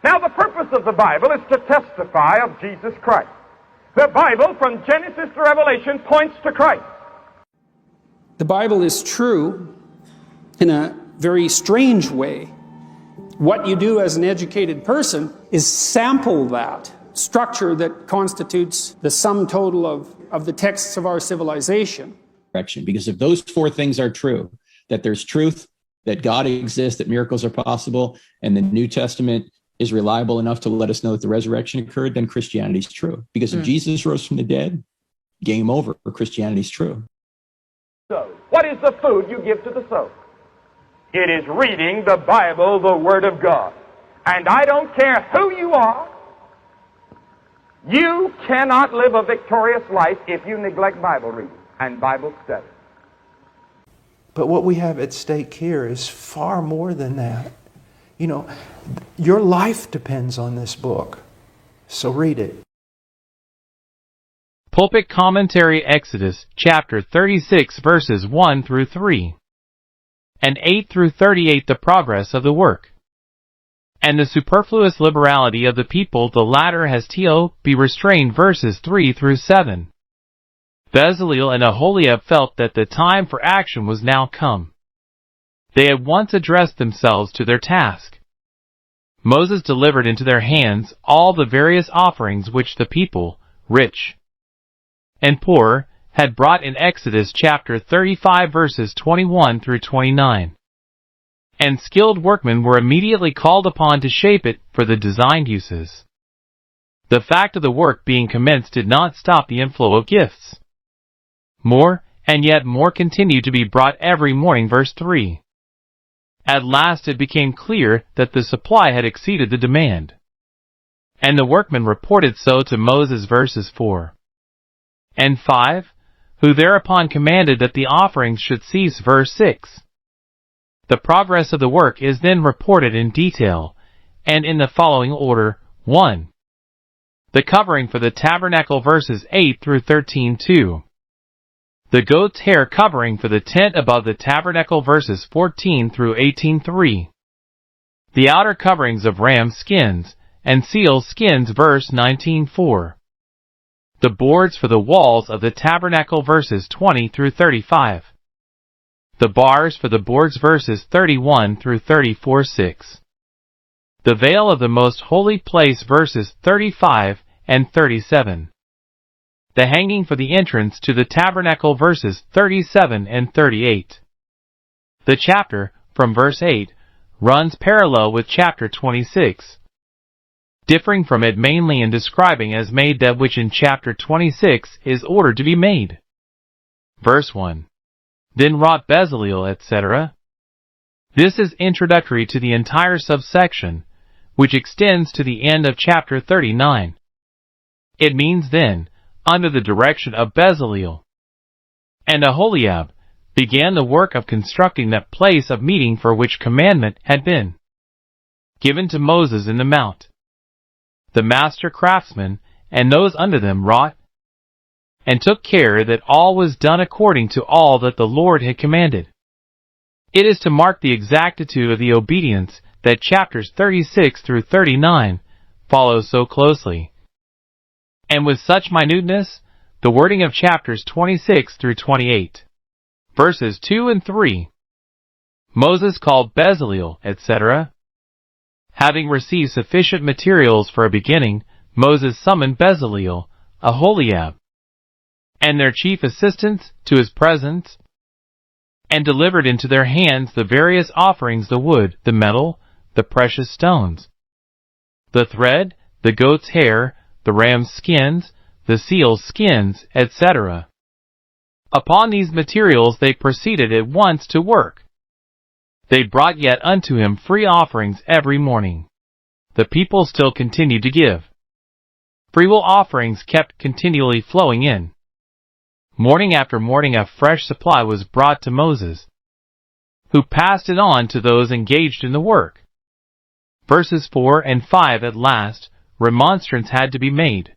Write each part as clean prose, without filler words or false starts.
Now, the purpose of the Bible is to testify of Jesus Christ. The Bible, from Genesis to Revelation, points to Christ. The Bible is true in a very strange way. What you do as an educated person is sample that structure that constitutes the sum total of the texts of our civilization. Because if those four things are true, that there's truth, that God exists, that miracles are possible, and the New Testament is reliable enough to let us know that the resurrection occurred, then Christianity is true. Because if Jesus rose from the dead, game over, Christianity is true. So, what is the food you give to the soul? It is reading the Bible, the Word of God. And I don't care who you are, you cannot live a victorious life if you neglect Bible reading and Bible study. But what we have at stake here is far more than that. You know, your life depends on this book. So read it. Pulpit Commentary, Exodus, chapter 36, verses 1 through 3. And 8 through 38, the progress of the work. And the superfluous liberality of the people, the latter has to be restrained, verses 3 through 7. Bezaleel and Aholiab felt that the time for action was now come. They at once addressed themselves to their task. Moses delivered into their hands all the various offerings which the people, rich and poor, had brought in Exodus chapter 35 verses 21 through 29. And skilled workmen were immediately called upon to shape it for the designed uses. The fact of the work being commenced did not stop the inflow of gifts. More, and yet more continued to be brought every morning, verse 3. At last it became clear that the supply had exceeded the demand. And the workmen reported so to Moses, verses 4 and 5, who thereupon commanded that the offerings should cease, verse 6. The progress of the work is then reported in detail, and in the following order. 1. The covering for the tabernacle, verses 8 through 13:2. The goat's hair covering for the tent above the tabernacle, verses 14 through 18:3. The outer coverings of ram skins and seal skins, verse 19:4. The boards for the walls of the tabernacle, verses 20 through 35. The bars for the boards, verses 31 through 34:6. The veil of the most holy place, verses 35 and 37. The hanging for the entrance to the tabernacle, verses 37 and 38. The chapter, from verse 8, runs parallel with chapter 26, differing from it mainly in describing as made that which in chapter 26 is ordered to be made. Verse 1. Then wrought Bezaleel, etc. This is introductory to the entire subsection, which extends to the end of chapter 39. It means then, under the direction of Bezaleel and Aholiab, began the work of constructing that place of meeting for which commandment had been given to Moses in the mount. The master craftsmen and those under them wrought and took care that all was done according to all that the Lord had commanded. It is to mark the exactitude of the obedience that chapters 36 through 39 follow so closely, and with such minuteness, the wording of chapters 26 through 28, verses 2 and 3. Moses called Bezaleel, etc. Having received sufficient materials for a beginning, Moses summoned Bezaleel, Aholiab, and their chief assistants to his presence, and delivered into their hands the various offerings, the wood, the metal, the precious stones, the thread, the goat's hair, the ram's skins, the seal's skins, etc. Upon these materials they proceeded at once to work. They brought yet unto him free offerings every morning. The people still continued to give. Freewill offerings kept continually flowing in. Morning after morning a fresh supply was brought to Moses, who passed it on to those engaged in the work. Verses 4 and 5. At last, remonstrance had to be made.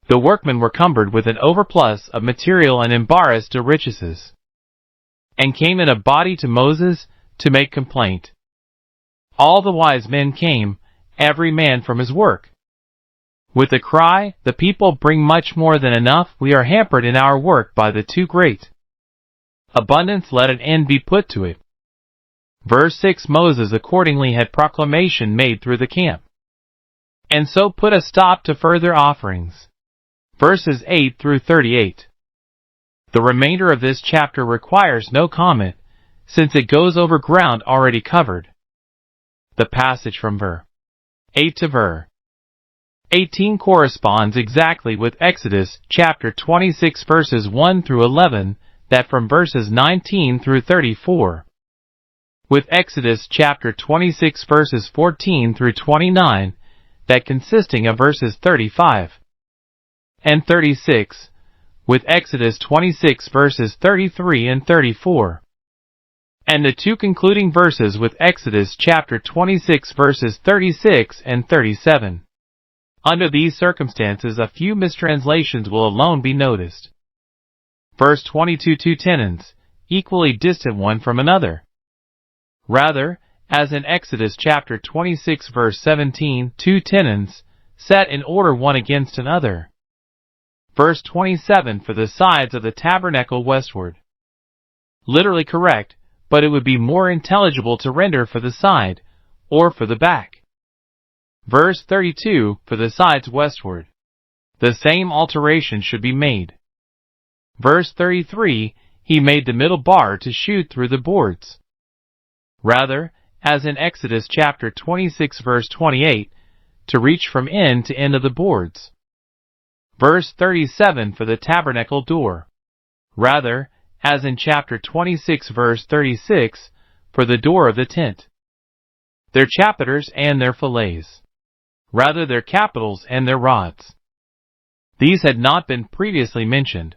The workmen were cumbered with an overplus of material and embarrassed to riches, and came in a body to Moses to make complaint. All the wise men came, every man from his work. With the cry, the people bring much more than enough, we are hampered in our work by the too great abundance, let an end be put to it. Verse 6 Moses accordingly had proclamation made through the camp, and so put a stop to further offerings. Verses 8 through 38. The remainder of this chapter requires no comment, since it goes over ground already covered. The passage from ver. 8 to ver. 18 corresponds exactly with Exodus chapter 26 verses 1 through 11, that from verses 19 through 34. With Exodus chapter 26 verses 14 through 29, that consisting of verses 35 and 36, with Exodus 26 verses 33 and 34. And the two concluding verses with Exodus chapter 26 verses 36 and 37. Under these circumstances, a few mistranslations will alone be noticed. Verse 22 Two tenons, equally distant one from another. Rather, as in Exodus chapter 26 verse 17, two tenons, set in order one against another. Verse 27 For the sides of the tabernacle westward. Literally correct, but it would be more intelligible to render for the side, or for the back. Verse 32 For the sides westward. The same alteration should be made. Verse 33 He made the middle bar to shoot through the boards. Rather, as in Exodus chapter 26 verse 28, to reach from end to end of the boards. Verse 37 For the tabernacle door. Rather, as in chapter 26 verse 36, for the door of the tent. Their chapiters and their fillets. Rather their capitals and their rods. These had not been previously mentioned.